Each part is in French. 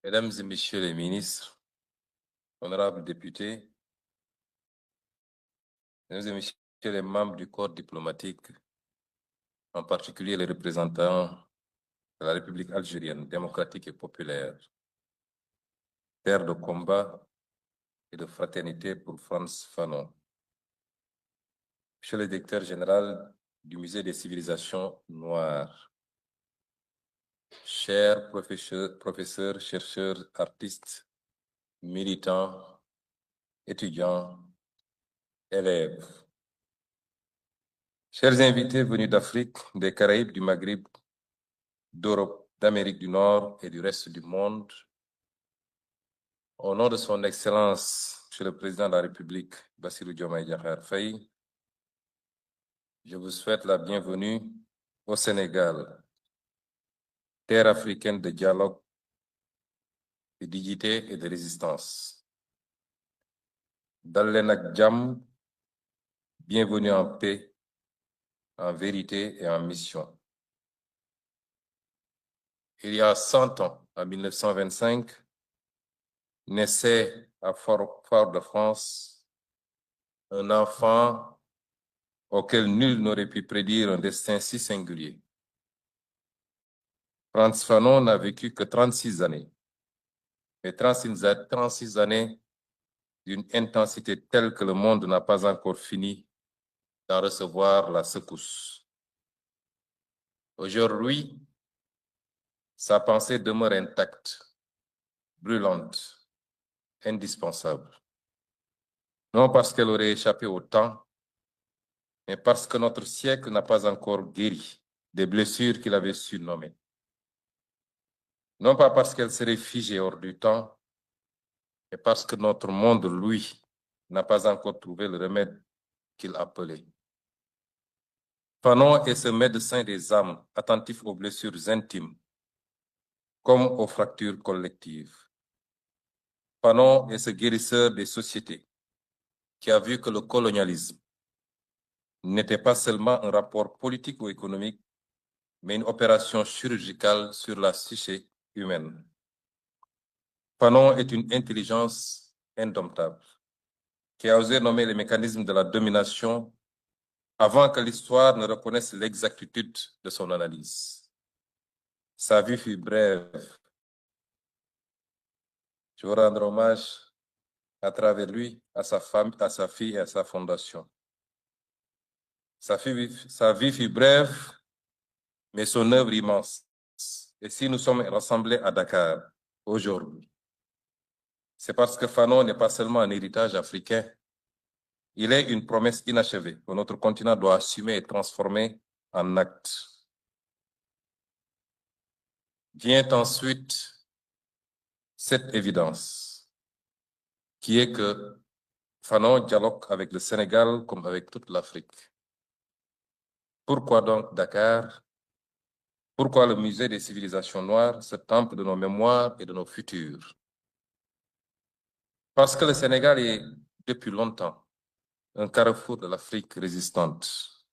Mesdames et Messieurs les ministres, honorables députés, Mesdames et Messieurs les membres du corps diplomatique, en particulier les représentants de la République algérienne démocratique et populaire, terre de combat et de fraternité pour Frantz Fanon. Monsieur le directeur général du Musée des civilisations noires, chers professeurs, chercheurs, artistes, militants, étudiants, élèves, chers invités venus d'Afrique, des Caraïbes, du Maghreb, d'Europe, d'Amérique du Nord et du reste du monde, au nom de son Excellence, Monsieur le Président de la République, Bassirou Diomaye Diakhar Faye, je vous souhaite la bienvenue au Sénégal, terre africaine de dialogue, de dignité et de résistance. Dal leen ak jàmm, bienvenue en paix, en vérité et en mission. Il y a 100 ans, en 1925, naissait à Fort-de-France un enfant auquel nul n'aurait pu prédire un destin si singulier. Frantz Fanon n'a vécu que 36 années, mais 36 années d'une intensité telle que le monde n'a pas encore fini d'en recevoir la secousse. Aujourd'hui, sa pensée demeure intacte, brûlante, indispensable. Non parce qu'elle aurait échappé au temps, mais parce que notre siècle n'a pas encore guéri des blessures qu'il avait su nommer. Non pas parce qu'elle serait figée hors du temps, mais parce que notre monde, lui, n'a pas encore trouvé le remède qu'il appelait. Fanon est ce médecin des âmes, attentif aux blessures intimes, comme aux fractures collectives. Fanon est ce guérisseur des sociétés, qui a vu que le colonialisme n'était pas seulement un rapport politique ou économique, mais une opération chirurgicale sur la psyché humaine. Fanon est une intelligence indomptable, qui a osé nommer les mécanismes de la domination avant que l'histoire ne reconnaisse l'exactitude de son analyse. Sa vie fut brève. Je veux rendre hommage à travers lui, à sa femme, à sa fille et à sa fondation. Sa vie fut brève, mais son œuvre immense. Et si nous sommes rassemblés à Dakar aujourd'hui, c'est parce que Fanon n'est pas seulement un héritage africain, il est une promesse inachevée que notre continent doit assumer et transformer en actes. Vient ensuite cette évidence, qui est que Fanon dialogue avec le Sénégal comme avec toute l'Afrique. Pourquoi donc Dakar? Pourquoi le musée des civilisations noires, ce temple de nos mémoires et de nos futurs? Parce que le Sénégal est, depuis longtemps, un carrefour de l'Afrique résistante.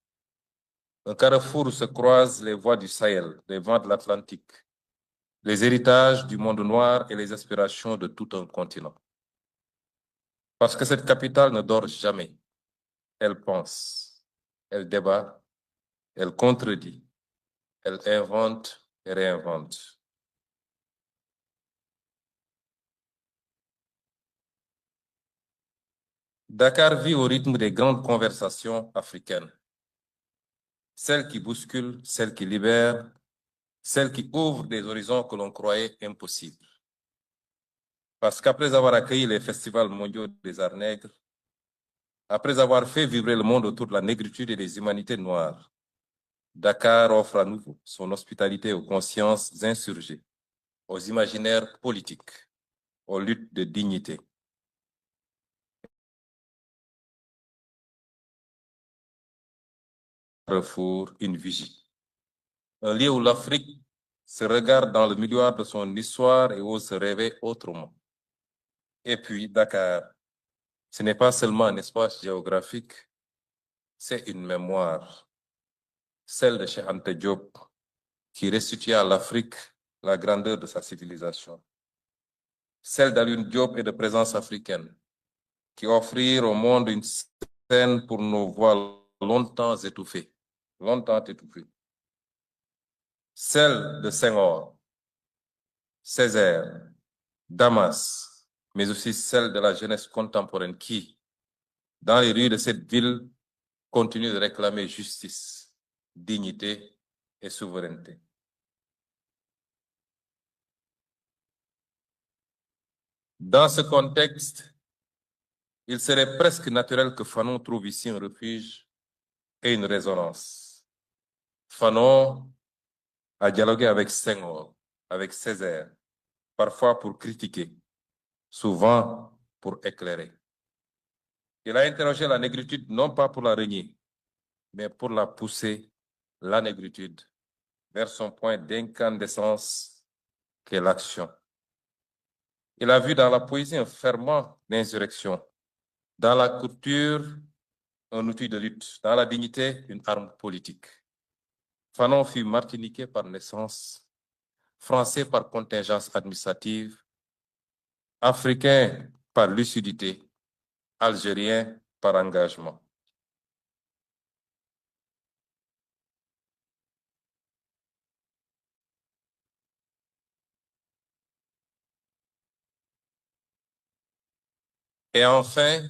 Un carrefour où se croisent les voies du Sahel, les vents de l'Atlantique, les héritages du monde noir et les aspirations de tout un continent. Parce que cette capitale ne dort jamais. Elle pense, elle débat, elle contredit, elle invente et réinvente. Dakar vit au rythme des grandes conversations africaines. Celles qui bousculent, celles qui libèrent, celles qui ouvrent des horizons que l'on croyait impossibles. Parce qu'après avoir accueilli les festivals mondiaux des arts nègres, après avoir fait vibrer le monde autour de la négritude et des humanités noires, Dakar offre à nouveau son hospitalité aux consciences insurgées, aux imaginaires politiques, aux luttes de dignité. Carrefour, une vigie. Un lieu où l'Afrique se regarde dans le miroir de son histoire et ose se rêver autrement. Et puis, Dakar, ce n'est pas seulement un espace géographique, c'est une mémoire, celle de Cheikh Anta Diop, qui restitue à l'Afrique la grandeur de sa civilisation. celle d'Alioune Diop et de Présence africaine, qui offrirent au monde une scène pour nos voix longtemps étouffées. Celle de Senghor, Césaire, Damas, mais aussi celle de la jeunesse contemporaine qui, dans les rues de cette ville, continue de réclamer justice, dignité et souveraineté. Dans ce contexte, il serait presque naturel que Fanon trouve ici un refuge et une résonance. Fanon a dialogué avec Senghor, avec Césaire, parfois pour critiquer, souvent pour éclairer. Il a interrogé la négritude non pas pour la renier, mais pour la pousser, la négritude, vers son point d'incandescence qu'est l'action. Il a vu dans la poésie un ferment d'insurrection, dans la culture un outil de lutte, dans la dignité une arme politique. Fanon fut martiniquais par naissance, français par contingence administrative, africain par lucidité, algérien par engagement. Et enfin,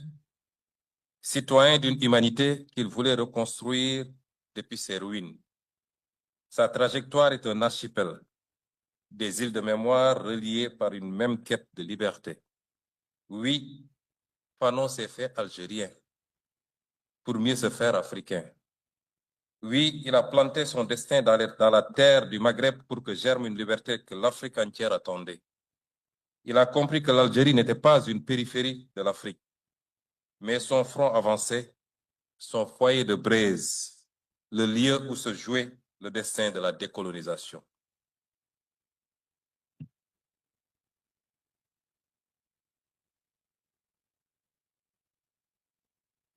citoyen d'une humanité qu'il voulait reconstruire depuis ses ruines. Sa trajectoire est un archipel, des îles de mémoire reliées par une même quête de liberté. Oui, Fanon s'est fait algérien pour mieux se faire africain. Oui, il a planté son destin dans la terre du Maghreb pour que germe une liberté que l'Afrique entière attendait. Il a compris que l'Algérie n'était pas une périphérie de l'Afrique, mais son front avancé, son foyer de braise, le lieu où se jouait le destin de la décolonisation.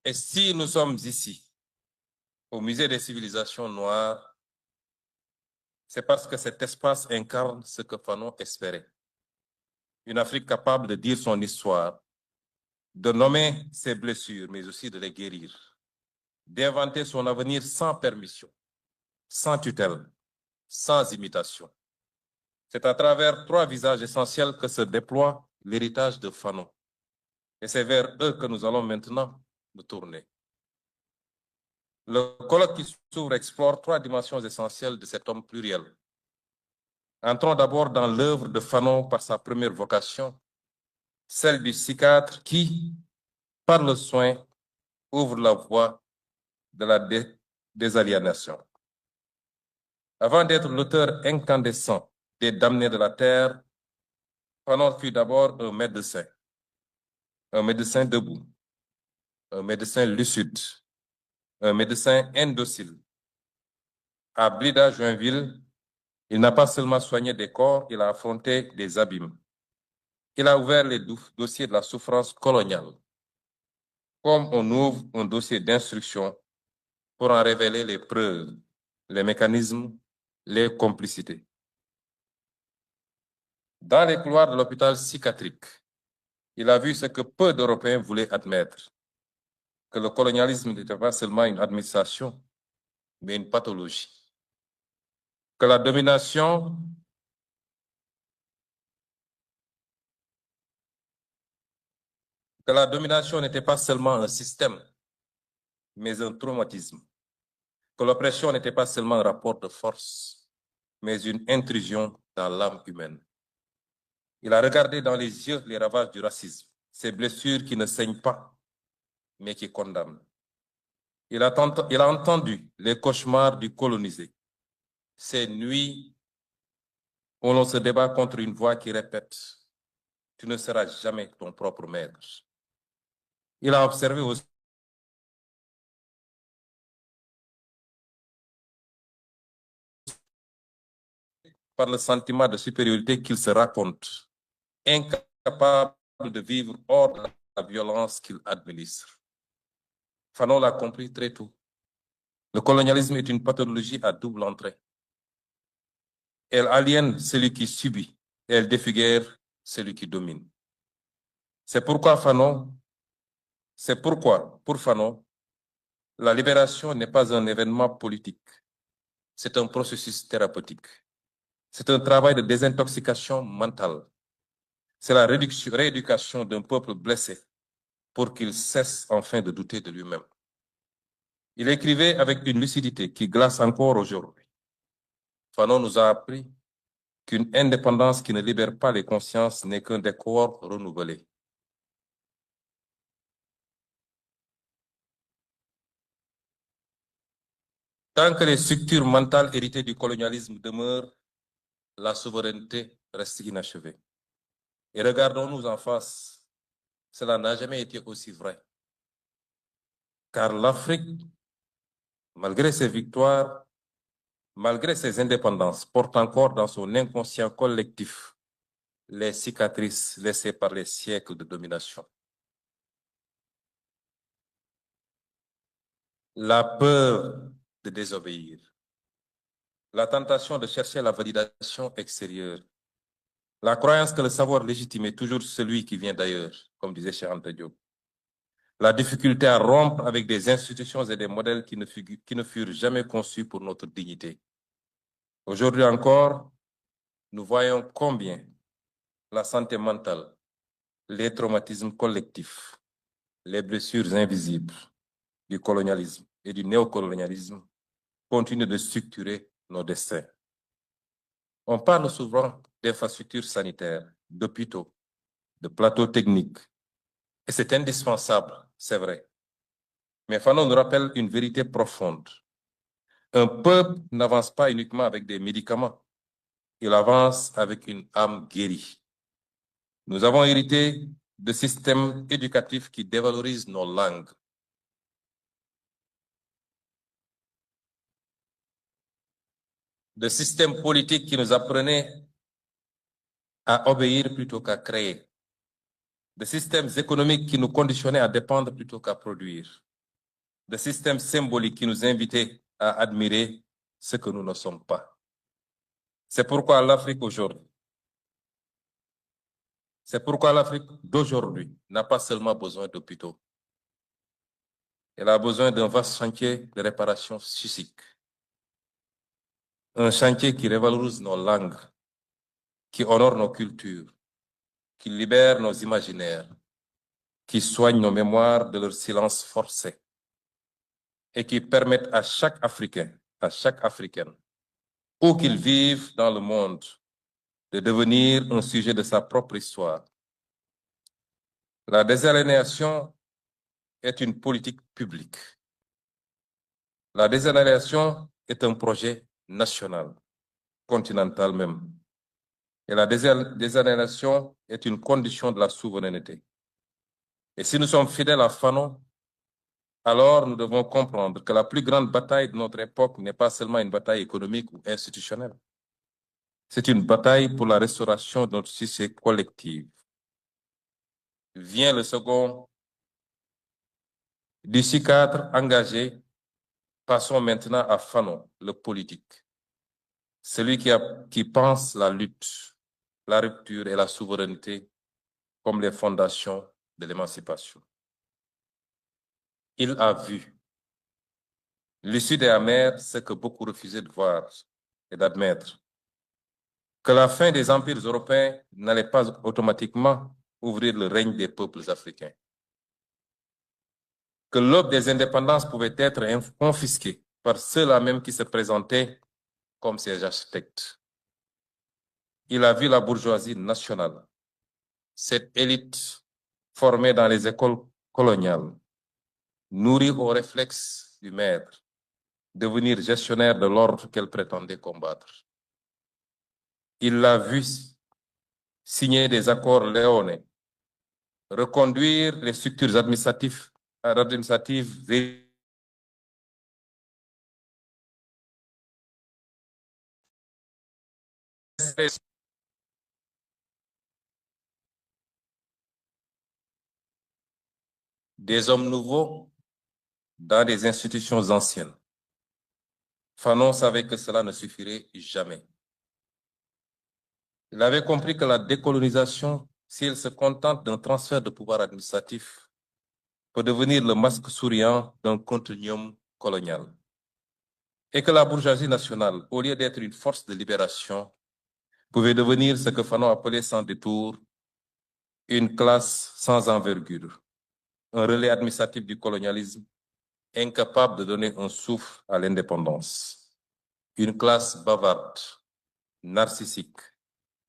Et si nous sommes ici, au Musée des civilisations noires, c'est parce que cet espace incarne ce que Fanon espérait. Une Afrique capable de dire son histoire, de nommer ses blessures, mais aussi de les guérir, d'inventer son avenir sans permission, sans tutelle, sans imitation. C'est à travers 3 visages essentiels que se déploie l'héritage de Fanon. Et c'est vers eux que nous allons maintenant nous tourner. Le colloque qui s'ouvre explore 3 dimensions essentielles de cet homme pluriel. Entrons d'abord dans l'œuvre de Fanon par sa première vocation, celle du psychiatre qui, par le soin, ouvre la voie de la désaliénation. Avant d'être l'auteur incandescent des damnés de la terre, Fanon fut d'abord un médecin debout, un médecin lucide, un médecin indocile. À Blida, Joinville, il n'a pas seulement soigné des corps, il a affronté des abîmes. Il a ouvert les dossiers de la souffrance coloniale, comme on ouvre un dossier d'instruction pour en révéler les preuves, les mécanismes, les complicités. Dans les couloirs de l'hôpital psychiatrique, il a vu ce que peu d'Européens voulaient admettre, que le colonialisme n'était pas seulement une administration, mais une pathologie. Que la domination n'était pas seulement un système, mais un traumatisme. Que l'oppression n'était pas seulement un rapport de force, mais une intrusion dans l'âme humaine. Il a regardé dans les yeux les ravages du racisme, ces blessures qui ne saignent pas, mais qui condamnent. Il a entendu les cauchemars du colonisé, ces nuits où l'on se débat contre une voix qui répète « Tu ne seras jamais ton propre maître ». Il a observé aussi par le sentiment de supériorité qu'il se raconte, incapable de vivre hors de la violence qu'il administre. Fanon l'a compris très tôt. Le colonialisme est une pathologie à double entrée. Elle aliène celui qui subit et elle défigure celui qui domine. C'est pourquoi, pour Fanon, la libération n'est pas un événement politique, c'est un processus thérapeutique. C'est un travail de désintoxication mentale. C'est la rééducation d'un peuple blessé pour qu'il cesse enfin de douter de lui-même. Il écrivait avec une lucidité qui glace encore aujourd'hui. Fanon nous a appris qu'une indépendance qui ne libère pas les consciences n'est qu'un décor renouvelé. Tant que les structures mentales héritées du colonialisme demeurent, la souveraineté reste inachevée. Et regardons-nous en face, cela n'a jamais été aussi vrai. Car l'Afrique, malgré ses victoires, malgré ses indépendances, porte encore dans son inconscient collectif les cicatrices laissées par les siècles de domination. La peur de désobéir, la tentation de chercher la validation extérieure, la croyance que le savoir légitime est toujours celui qui vient d'ailleurs, comme disait Cheikh Anta Diop, la difficulté à rompre avec des institutions et des modèles qui ne furent jamais conçus pour notre dignité. Aujourd'hui encore, nous voyons combien la santé mentale, les traumatismes collectifs, les blessures invisibles du colonialisme et du néocolonialisme continuent de structurer nos destins. On parle souvent d'infrastructures sanitaires, d'hôpitaux, de plateaux techniques, et c'est indispensable, c'est vrai. Mais Fanon nous rappelle une vérité profonde. Un peuple n'avance pas uniquement avec des médicaments, il avance avec une âme guérie. Nous avons hérité de systèmes éducatifs qui dévalorisent nos langues. De systèmes politiques qui nous apprenaient à obéir plutôt qu'à créer. De systèmes économiques qui nous conditionnaient à dépendre plutôt qu'à produire. De systèmes symboliques qui nous invitaient à admirer ce que nous ne sommes pas. C'est pourquoi l'Afrique d'aujourd'hui n'a pas seulement besoin d'hôpitaux. Elle a besoin d'un vaste chantier de réparation psychique. Un chantier qui révalorise nos langues, qui honore nos cultures, qui libère nos imaginaires, qui soigne nos mémoires de leur silence forcé et qui permette à chaque Africain, à chaque Africaine, où qu'il vive dans le monde, de devenir un sujet de sa propre histoire. La désaliénation est une politique publique. La désaliénation est un projet national, continental même. Et la désaliénation est une condition de la souveraineté. Et si nous sommes fidèles à Fanon, alors nous devons comprendre que la plus grande bataille de notre époque n'est pas seulement une bataille économique ou institutionnelle. C'est une bataille pour la restauration de notre société collective. Vient le second. D'ici cadre engagé, passons maintenant à Fanon, le politique. Celui qui pense la lutte, la rupture et la souveraineté comme les fondations de l'émancipation. Il a vu. L'issue est amère, ce que beaucoup refusaient de voir et d'admettre. Que la fin des empires européens n'allait pas automatiquement ouvrir le règne des peuples africains. Que l'aube des indépendances pouvait être confisquée par ceux-là même qui se présentaient comme ses architectes. Il a vu la bourgeoisie nationale, cette élite formée dans les écoles coloniales, nourrie au réflexe du maître, devenir gestionnaire de l'ordre qu'elle prétendait combattre. Il l'a vu signer des accords léonins, reconduire les structures administratives des hommes nouveaux dans des institutions anciennes. Fanon savait que cela ne suffirait jamais. Il avait compris que la décolonisation, si elle se contente d'un transfert de pouvoir administratif, peut devenir le masque souriant d'un continuum colonial. Et que la bourgeoisie nationale, au lieu d'être une force de libération, pouvait devenir ce que Fanon appelait sans détour une classe sans envergure, un relais administratif du colonialisme incapable de donner un souffle à l'indépendance, une classe bavarde, narcissique,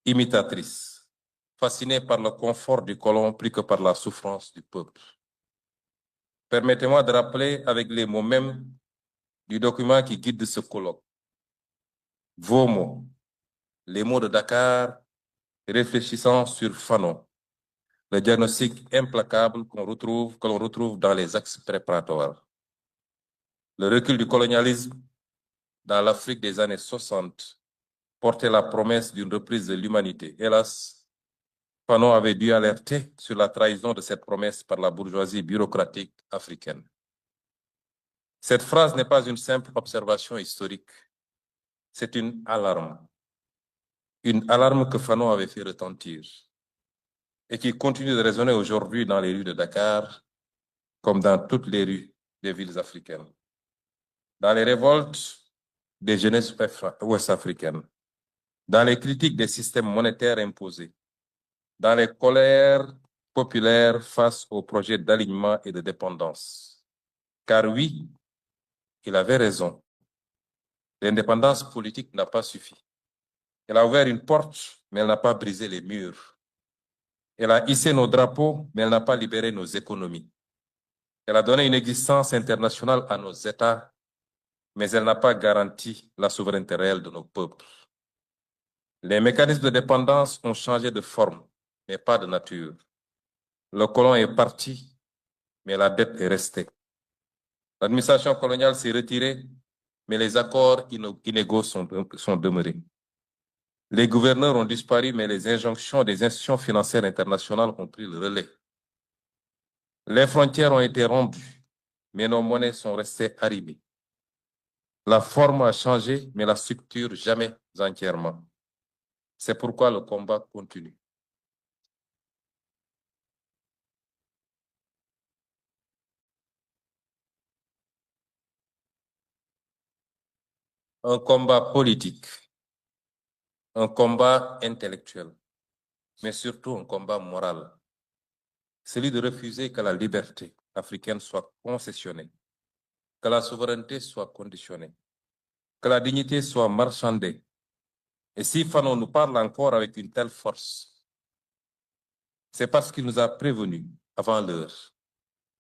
imitatrice, fascinée par le confort du colon plus que par la souffrance du peuple. Permettez-moi de rappeler avec les mots mêmes du document qui guide ce colloque. Vos mots, les mots de Dakar, réfléchissant sur Fanon, le diagnostic implacable que l'on retrouve dans les axes préparatoires. Le recul du colonialisme dans l'Afrique des années 60 portait la promesse d'une reprise de l'humanité. Hélas, Fanon avait dû alerter sur la trahison de cette promesse par la bourgeoisie bureaucratique africaine. Cette phrase n'est pas une simple observation historique, c'est une alarme que Fanon avait fait retentir et qui continue de résonner aujourd'hui dans les rues de Dakar comme dans toutes les rues des villes africaines. Dans les révoltes des jeunesses ouest-africaines, dans les critiques des systèmes monétaires imposés, dans les colères populaires face aux projets d'alignement et de dépendance. Car oui, il avait raison, l'indépendance politique n'a pas suffi. Elle a ouvert une porte, mais elle n'a pas brisé les murs. Elle a hissé nos drapeaux, mais elle n'a pas libéré nos économies. Elle a donné une existence internationale à nos États, mais elle n'a pas garanti la souveraineté réelle de nos peuples. Les mécanismes de dépendance ont changé de forme, mais pas de nature. Le colon est parti, mais la dette est restée. L'administration coloniale s'est retirée, mais les accords inégaux sont demeurés. Les gouverneurs ont disparu, mais les injonctions des institutions financières internationales ont pris le relais. Les frontières ont été rompues, mais nos monnaies sont restées arrimées. La forme a changé, mais la structure jamais entièrement. C'est pourquoi le combat continue. Un combat politique, un combat intellectuel, mais surtout un combat moral. Celui de refuser que la liberté africaine soit concessionnée, que la souveraineté soit conditionnée, que la dignité soit marchandée. Et si Fanon nous parle encore avec une telle force, c'est parce qu'il nous a prévenus avant l'heure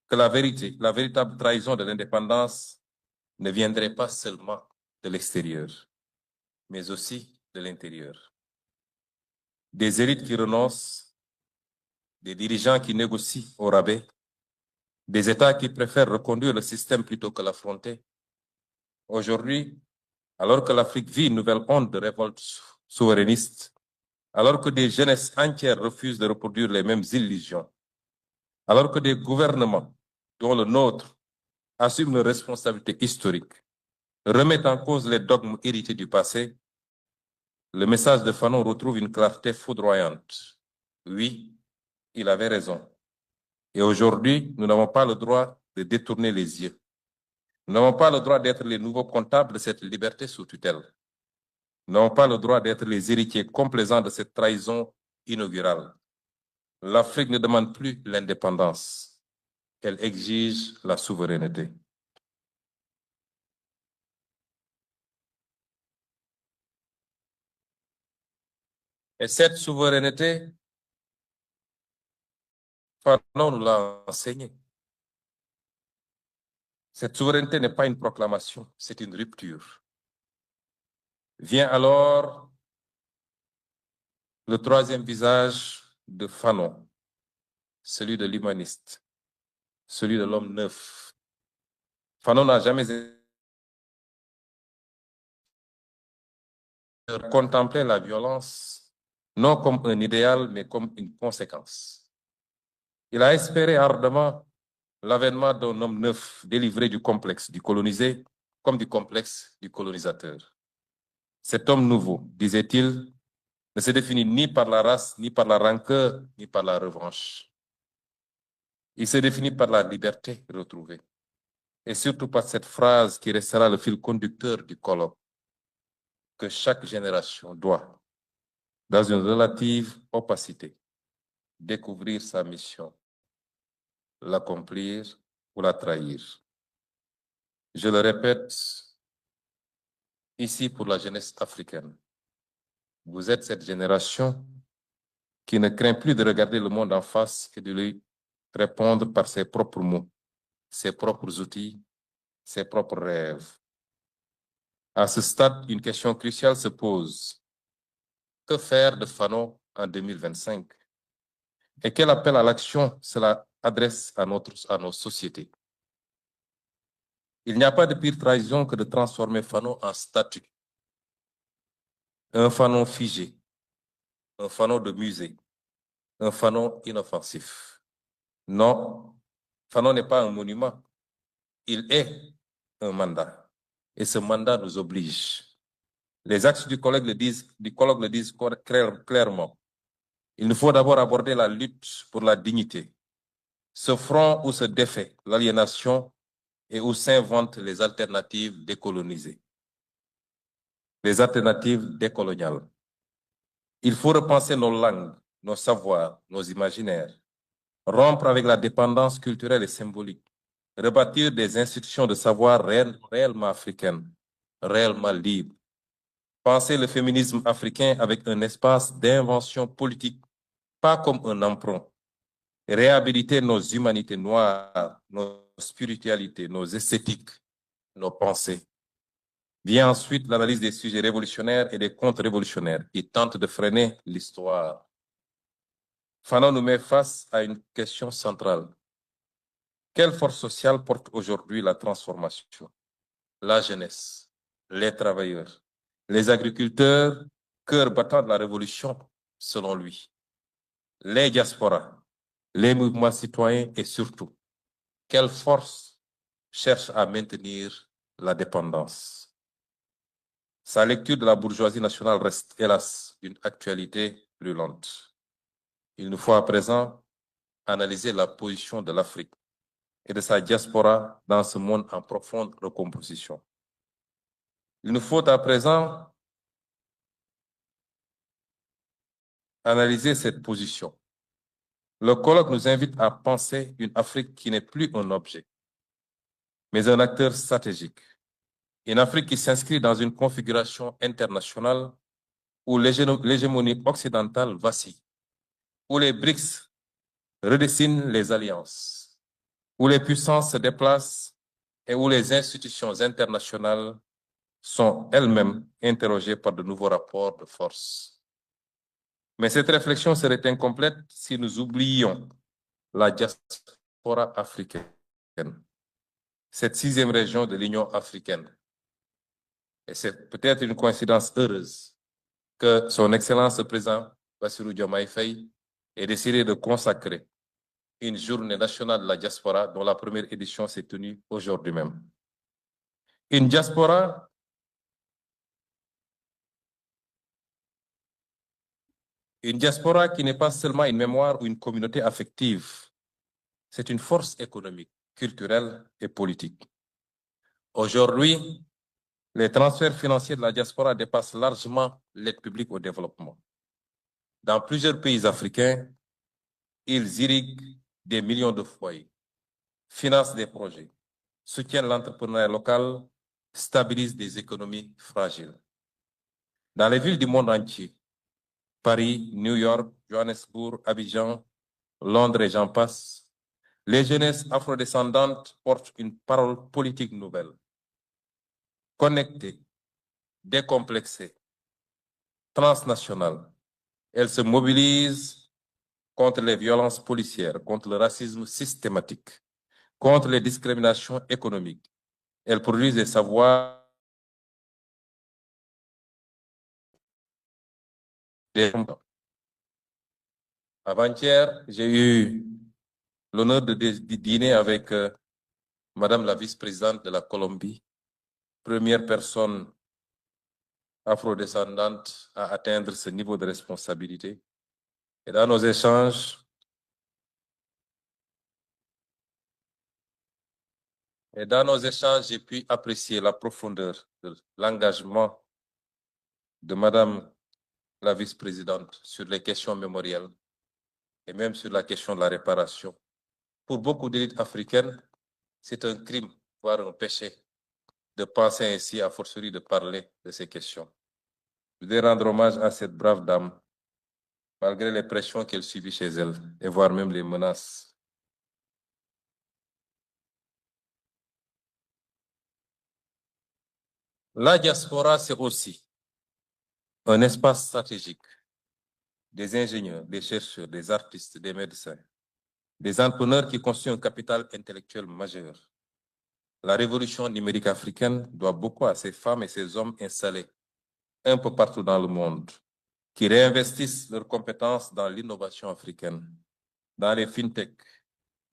que la vérité, la véritable trahison de l'indépendance ne viendrait pas seulement de l'extérieur, mais aussi de l'intérieur. Des élites qui renoncent, des dirigeants qui négocient au rabais, des États qui préfèrent reconduire le système plutôt que l'affronter. Aujourd'hui, alors que l'Afrique vit une nouvelle onde de révolte souverainiste, alors que des jeunesses entières refusent de reproduire les mêmes illusions, alors que des gouvernements, dont le nôtre, assument leurs responsabilités historiques, remettent en cause les dogmes hérités du passé, le message de Fanon retrouve une clarté foudroyante. Oui, il avait raison. Et aujourd'hui, nous n'avons pas le droit de détourner les yeux. Nous n'avons pas le droit d'être les nouveaux comptables de cette liberté sous tutelle. Nous n'avons pas le droit d'être les héritiers complaisants de cette trahison inaugurale. L'Afrique ne demande plus l'indépendance. Elle exige la souveraineté. Et cette souveraineté, Fanon nous l'a enseigné. Cette souveraineté n'est pas une proclamation, c'est une rupture. Vient alors le troisième visage de Fanon, celui de l'humaniste, celui de l'homme neuf. Fanon n'a jamais contemplé la violence non comme un idéal, mais comme une conséquence. Il a espéré ardemment l'avènement d'un homme neuf délivré du complexe du colonisé comme du complexe du colonisateur. Cet homme nouveau, disait-il, ne se définit ni par la race, ni par la rancœur, ni par la revanche. Il se définit par la liberté retrouvée. Et surtout par cette phrase qui restera le fil conducteur du colloque, que chaque génération doit, dans une relative opacité, découvrir sa mission, l'accomplir ou la trahir. Je le répète ici pour la jeunesse africaine. Vous êtes cette génération qui ne craint plus de regarder le monde en face et de lui répondre par ses propres mots, ses propres outils, ses propres rêves. À ce stade, une question cruciale se pose. Que faire de Fanon en 2025? Et quel appel à l'action cela adresse à nos sociétés? Il n'y a pas de pire trahison que de transformer Fanon en statue. Un Fanon figé, un Fanon de musée, un Fanon inoffensif. Non, Fanon n'est pas un monument. Il est un mandat. Et ce mandat nous oblige. Les axes du colloque le disent clairement. Il nous faut d'abord aborder la lutte pour la dignité. Ce front où se défait l'aliénation et où s'inventent les alternatives décolonisées. Les alternatives décoloniales. Il faut repenser nos langues, nos savoirs, nos imaginaires. Rompre avec la dépendance culturelle et symbolique. Rebâtir des institutions de savoir réellement africaines, réellement libres. Penser le féminisme africain avec un espace d'invention politique, pas comme un emprunt. Réhabiliter nos humanités noires, nos spiritualités, nos esthétiques, nos pensées. Vient ensuite l'analyse des sujets révolutionnaires et des contre-révolutionnaires qui tentent de freiner l'histoire. Fanon nous met face à une question centrale. Quelle force sociale porte aujourd'hui la transformation? La jeunesse, les travailleurs, les agriculteurs, cœur battant de la révolution, selon lui, les diasporas, les mouvements citoyens et surtout, quelle force cherche à maintenir la dépendance? Sa lecture de la bourgeoisie nationale reste, hélas, d'une actualité brûlante. Il nous faut à présent analyser la position de l'Afrique et de sa diaspora dans ce monde en profonde recomposition. Il nous faut à présent analyser cette position. Le colloque nous invite à penser une Afrique qui n'est plus un objet, mais un acteur stratégique. Une Afrique qui s'inscrit dans une configuration internationale où l'hégémonie occidentale vacille, où les BRICS redessinent les alliances, où les puissances se déplacent et où les institutions internationales sont elles-mêmes interrogées par de nouveaux rapports de force. Mais cette réflexion serait incomplète si nous oublions la diaspora africaine, cette 6e région de l'Union africaine. Et c'est peut-être une coïncidence heureuse que son Excellence le Président Bassirou Diomaye Faye ait décidé de consacrer une journée nationale de la diaspora dont la première édition s'est tenue aujourd'hui même. Une diaspora qui n'est pas seulement une mémoire ou une communauté affective, c'est une force économique, culturelle et politique. Aujourd'hui, les transferts financiers de la diaspora dépassent largement l'aide publique au développement. Dans plusieurs pays africains, ils irriguent des millions de foyers, financent des projets, soutiennent l'entrepreneuriat local, stabilisent des économies fragiles. Dans les villes du monde entier, Paris, New York, Johannesburg, Abidjan, Londres et j'en passe, les jeunesses afrodescendantes portent une parole politique nouvelle, connectée, décomplexée, transnationale. Elles se mobilisent contre les violences policières, contre le racisme systématique, contre les discriminations économiques. Elles produisent des savoirs Avant-hier, j'ai eu l'honneur de dîner avec Madame la vice-présidente de la Colombie, première personne afrodescendante à atteindre ce niveau de responsabilité. Et dans nos échanges, j'ai pu apprécier la profondeur de l'engagement de Madame la vice-présidente sur les questions mémorielles et même sur la question de la réparation. Pour beaucoup d'élites africaines, c'est un crime, voire un péché, de penser ainsi, à fortiori de parler de ces questions. Je voudrais rendre hommage à cette brave dame, malgré les pressions qu'elle subit chez elle, et voire même les menaces. La diaspora, c'est aussi un espace stratégique des ingénieurs, des chercheurs, des artistes, des médecins, des entrepreneurs qui constituent un capital intellectuel majeur. La révolution numérique africaine doit beaucoup à ces femmes et ces hommes installés un peu partout dans le monde, qui réinvestissent leurs compétences dans l'innovation africaine, dans les fintech,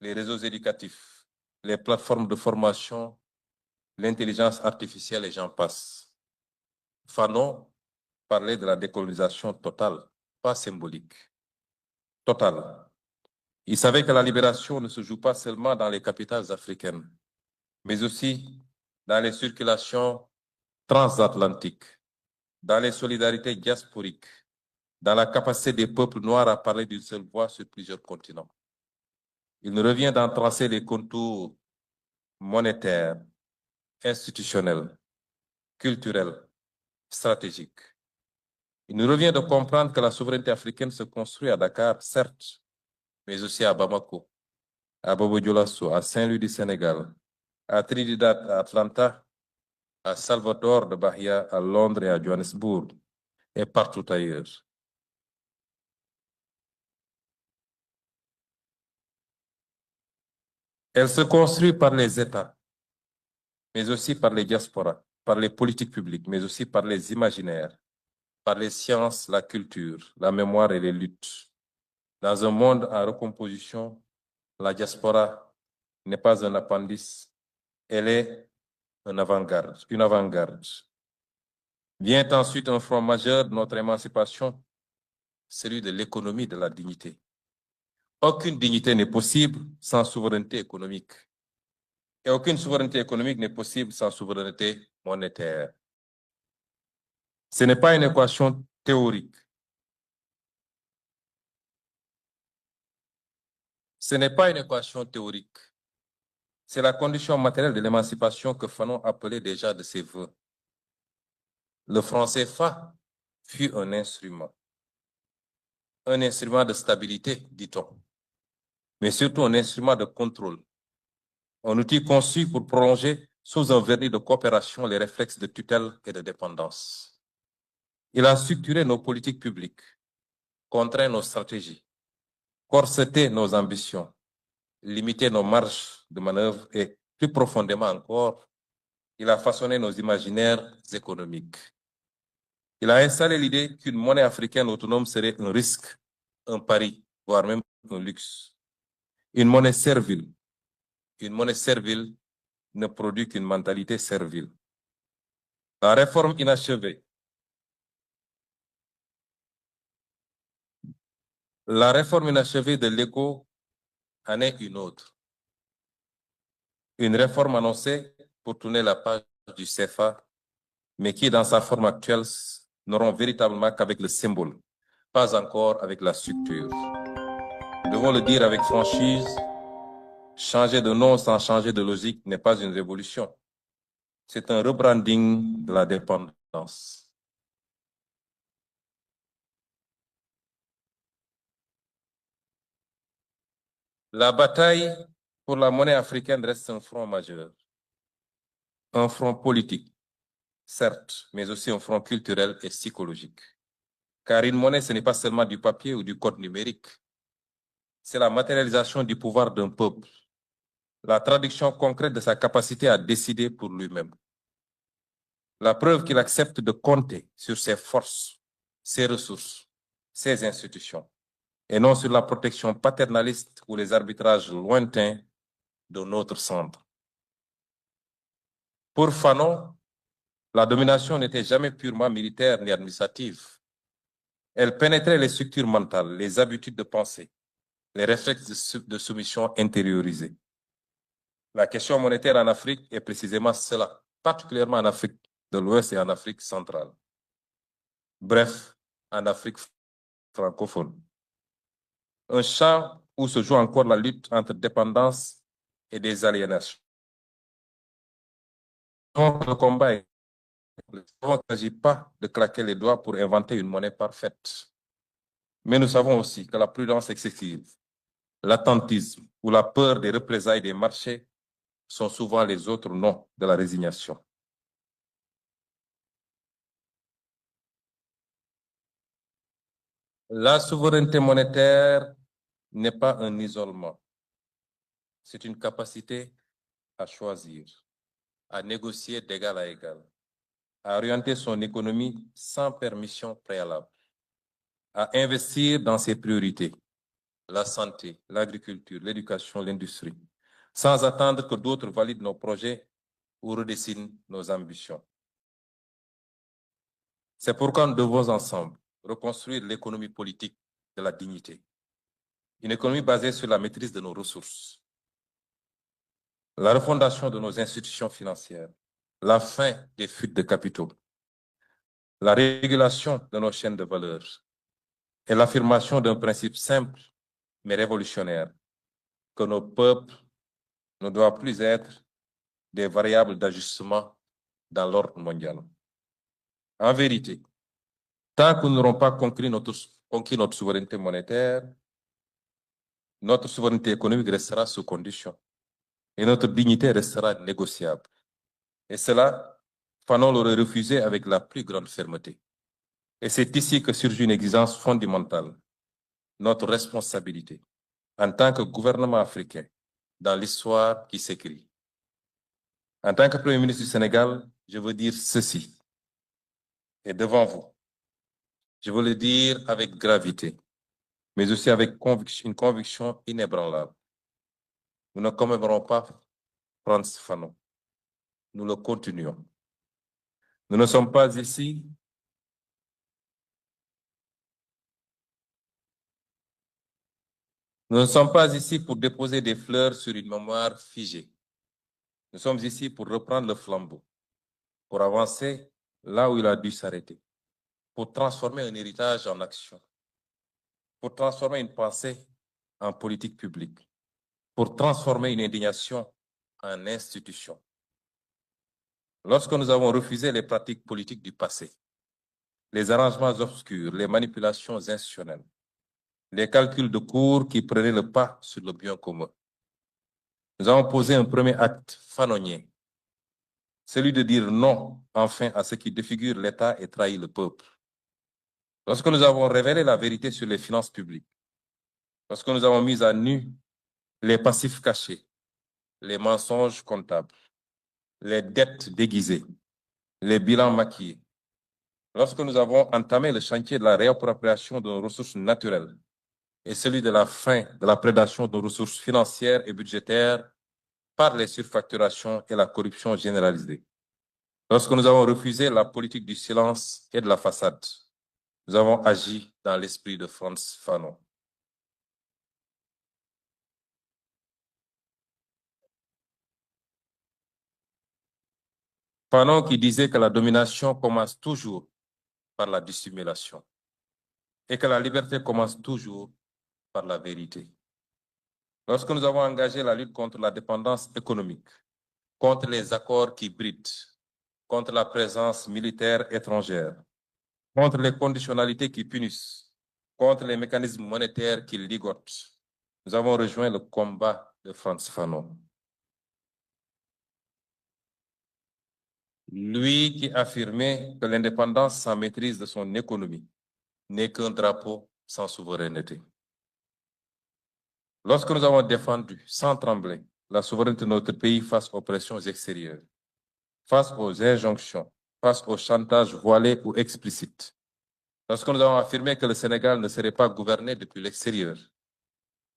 les réseaux éducatifs, les plateformes de formation, l'intelligence artificielle et j'en passe. Fanon parlait de la décolonisation totale, pas symbolique, totale. Il savait que la libération ne se joue pas seulement dans les capitales africaines, mais aussi dans les circulations transatlantiques, dans les solidarités diasporiques, dans la capacité des peuples noirs à parler d'une seule voix sur plusieurs continents. Il nous revient d'en tracer les contours monétaires, institutionnels, culturels, stratégiques. Il nous revient de comprendre que la souveraineté africaine se construit à Dakar, certes, mais aussi à Bamako, à Bobo-Dioulasso, à Saint-Louis du Sénégal, à Trinidad, à Atlanta, à Salvador de Bahia, à Londres et à Johannesburg, et partout ailleurs. Elle se construit par les États, mais aussi par les diasporas, par les politiques publiques, mais aussi par les imaginaires, par les sciences, la culture, la mémoire et les luttes. Dans un monde en recomposition, la diaspora n'est pas un appendice, elle est une avant-garde. Vient ensuite un front majeur de notre émancipation, celui de l'économie de la dignité. Aucune dignité n'est possible sans souveraineté économique. Et aucune souveraineté économique n'est possible sans souveraineté monétaire. Ce n'est pas une équation théorique. Ce n'est pas une équation théorique. C'est la condition matérielle de l'émancipation que Fanon appelait déjà de ses voeux. Le franc CFA fut un instrument de stabilité, dit-on, mais surtout un instrument de contrôle, un outil conçu pour prolonger sous un vernis de coopération les réflexes de tutelle et de dépendance. Il a structuré nos politiques publiques, contraint nos stratégies, corseté nos ambitions, limité nos marges de manœuvre et, plus profondément encore, il a façonné nos imaginaires économiques. Il a installé l'idée qu'une monnaie africaine autonome serait un risque, un pari, voire même un luxe. Une monnaie servile ne produit qu'une mentalité servile. La réforme inachevée de l'ECO en est une autre. Une réforme annoncée pour tourner la page du CFA, mais qui, dans sa forme actuelle, n'auront véritablement qu'avec le symbole, pas encore avec la structure. Nous devons le dire avec franchise, changer de nom sans changer de logique n'est pas une révolution. C'est un rebranding de la dépendance. La bataille pour la monnaie africaine reste un front majeur. Un front politique, certes, mais aussi un front culturel et psychologique. Car une monnaie, ce n'est pas seulement du papier ou du code numérique. C'est la matérialisation du pouvoir d'un peuple, la traduction concrète de sa capacité à décider pour lui-même. La preuve qu'il accepte de compter sur ses forces, ses ressources, ses institutions, et non sur la protection paternaliste ou les arbitrages lointains de notre centre. Pour Fanon, La domination n'était jamais purement militaire ni administrative. Elle pénétrait les structures mentales, les habitudes de pensée, les réflexes de soumission intériorisés. La question monétaire en Afrique est précisément cela, particulièrement en Afrique de l'Ouest et en Afrique centrale. Bref, en Afrique francophone. Un champ où se joue encore la lutte entre dépendance et des aliénations. Donc, le combat est... Il ne s'agit pas de claquer les doigts pour inventer une monnaie parfaite. Mais nous savons aussi que la prudence excessive, l'attentisme ou la peur des représailles des marchés sont souvent les autres noms de la résignation. La souveraineté monétaire n'est pas un isolement. C'est une capacité à choisir, à négocier d'égal à égal, à orienter son économie sans permission préalable, à investir dans ses priorités, la santé, l'agriculture, l'éducation, l'industrie, sans attendre que d'autres valident nos projets ou redessinent nos ambitions. C'est pourquoi nous devons ensemble reconstruire l'économie politique de la dignité. Une économie basée sur la maîtrise de nos ressources, la refondation de nos institutions financières, la fin des fuites de capitaux, la régulation de nos chaînes de valeur et l'affirmation d'un principe simple mais révolutionnaire, que nos peuples ne doivent plus être des variables d'ajustement dans l'ordre mondial. En vérité, tant que nous n'aurons pas conquis notre souveraineté monétaire, notre souveraineté économique restera sous condition et notre dignité restera négociable. Et cela, Fanon l'aurait refusé avec la plus grande fermeté. Et c'est ici que surgit une exigence fondamentale, notre responsabilité en tant que gouvernement africain dans l'histoire qui s'écrit. En tant que Premier ministre du Sénégal, je veux dire ceci, et devant vous, je veux le dire avec gravité, mais aussi avec une conviction inébranlable. Nous ne commémorons pas Frantz Fanon, nous le continuons. Nous ne sommes pas ici pour déposer des fleurs sur une mémoire figée. Nous sommes ici pour reprendre le flambeau, pour avancer là où il a dû s'arrêter, pour transformer un héritage en action, pour transformer une pensée en politique publique, pour transformer une indignation en institution. Lorsque nous avons refusé les pratiques politiques du passé, les arrangements obscurs, les manipulations institutionnelles, les calculs de cours qui prenaient le pas sur le bien commun, nous avons posé un premier acte fanonien, celui de dire non, enfin, à ce qui défigure l'État et trahit le peuple. Lorsque nous avons révélé la vérité sur les finances publiques, lorsque nous avons mis à nu les passifs cachés, les mensonges comptables, les dettes déguisées, les bilans maquillés, lorsque nous avons entamé le chantier de la réappropriation de nos ressources naturelles et celui de la fin de la prédation de nos ressources financières et budgétaires par les surfacturations et la corruption généralisée, lorsque nous avons refusé la politique du silence et de la façade, nous avons agi dans l'esprit de Frantz Fanon. Fanon qui disait que la domination commence toujours par la dissimulation et que la liberté commence toujours par la vérité. Lorsque nous avons engagé la lutte contre la dépendance économique, contre les accords qui brident, contre la présence militaire étrangère, contre les conditionnalités qui punissent, contre les mécanismes monétaires qui ligotent, nous avons rejoint le combat de Frantz Fanon. Lui qui affirmait que l'indépendance sans maîtrise de son économie n'est qu'un drapeau sans souveraineté. Lorsque nous avons défendu sans trembler la souveraineté de notre pays face aux pressions extérieures, face aux injonctions, face au chantage voilé ou explicite, lorsque nous avons affirmé que le Sénégal ne serait pas gouverné depuis l'extérieur,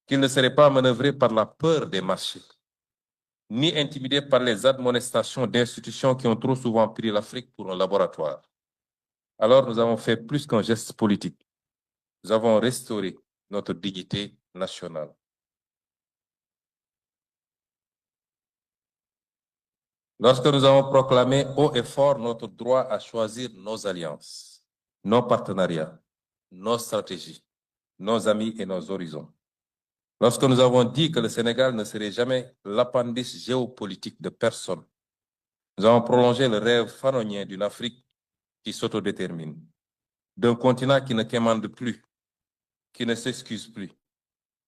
qu'il ne serait pas manœuvré par la peur des marchés, ni intimidés par les admonestations d'institutions qui ont trop souvent pris l'Afrique pour un laboratoire. Alors nous avons fait plus qu'un geste politique. Nous avons restauré notre dignité nationale. Lorsque nous avons proclamé haut et fort notre droit à choisir nos alliances, nos partenariats, nos stratégies, nos amis et nos horizons. Lorsque nous avons dit que le Sénégal ne serait jamais l'appendice géopolitique de personne, nous avons prolongé le rêve fanonien d'une Afrique qui s'autodétermine, d'un continent qui ne quémande plus, qui ne s'excuse plus,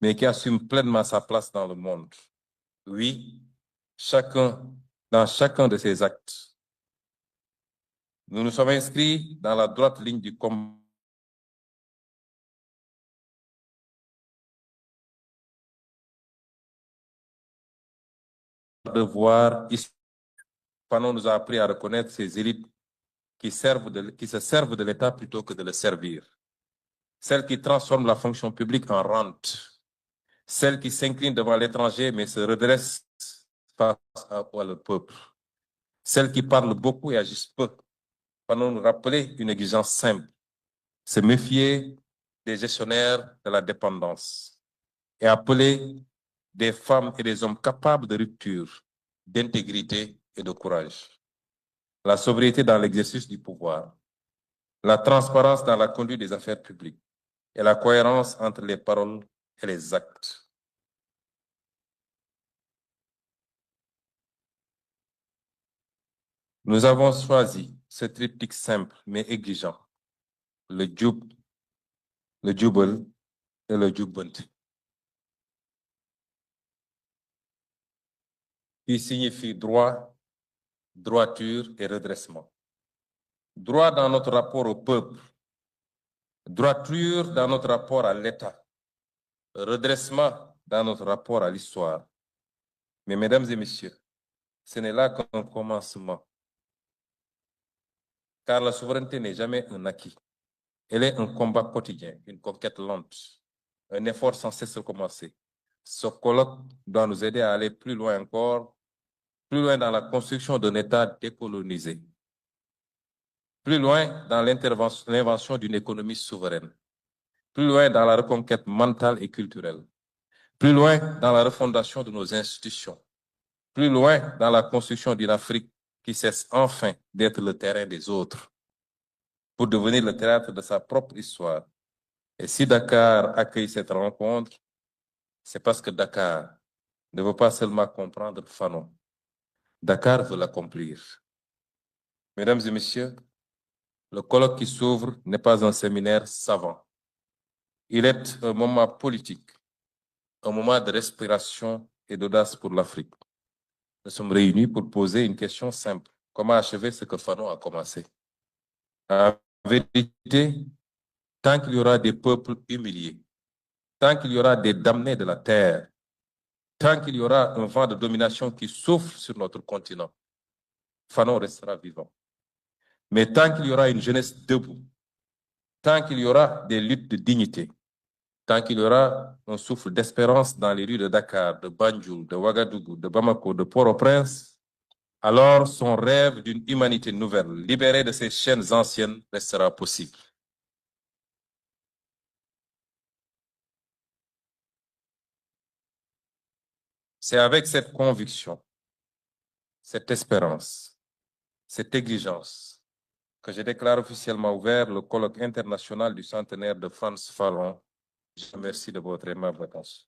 mais qui assume pleinement sa place dans le monde. Oui, dans chacun de ses actes. Nous nous sommes inscrits dans la droite ligne du combat de voir ici. Fanon nous a appris à reconnaître ces élites qui se servent de l'État plutôt que de le servir. Celles qui transforment la fonction publique en rente. Celles qui s'inclinent devant l'étranger mais se redressent face au peuple. Celles qui parlent beaucoup et agissent peu. Fanon nous rappeler une exigence simple. Se méfier des gestionnaires de la dépendance et appeler des femmes et des hommes capables de rupture, d'intégrité et de courage. La sobriété dans l'exercice du pouvoir, la transparence dans la conduite des affaires publiques et la cohérence entre les paroles et les actes. Nous avons choisi ce triptyque simple mais exigeant, le djoub, le djoubel et le djoubbanti, qui signifie droit, droiture et redressement. Droit dans notre rapport au peuple, droiture dans notre rapport à l'État, redressement dans notre rapport à l'histoire. Mais mesdames et messieurs, ce n'est là qu'un commencement. Car la souveraineté n'est jamais un acquis. Elle est un combat quotidien, une conquête lente, un effort sans cesse recommencer. Ce colloque doit nous aider à aller plus loin encore, plus loin dans la construction d'un État décolonisé, plus loin dans l'invention d'une économie souveraine, plus loin dans la reconquête mentale et culturelle, plus loin dans la refondation de nos institutions, plus loin dans la construction d'une Afrique qui cesse enfin d'être le terrain des autres pour devenir le théâtre de sa propre histoire. Et si Dakar accueille cette rencontre, c'est parce que Dakar ne veut pas seulement comprendre Fanon. Dakar veut l'accomplir. Mesdames et messieurs, le colloque qui s'ouvre n'est pas un séminaire savant. Il est un moment politique, un moment de respiration et d'audace pour l'Afrique. Nous sommes réunis pour poser une question simple. Comment achever ce que Fanon a commencé? En vérité, tant qu'il y aura des peuples humiliés, tant qu'il y aura des damnés de la terre, tant qu'il y aura un vent de domination qui souffle sur notre continent, Fanon restera vivant. Mais tant qu'il y aura une jeunesse debout, tant qu'il y aura des luttes de dignité, tant qu'il y aura un souffle d'espérance dans les rues de Dakar, de Banjul, de Ouagadougou, de Bamako, de Port-au-Prince, alors son rêve d'une humanité nouvelle, libérée de ses chaînes anciennes, restera possible. C'est avec cette conviction, cette espérance, cette exigence que je déclare officiellement ouvert le colloque international du centenaire de Frantz Fanon. Je vous remercie de votre aimable attention.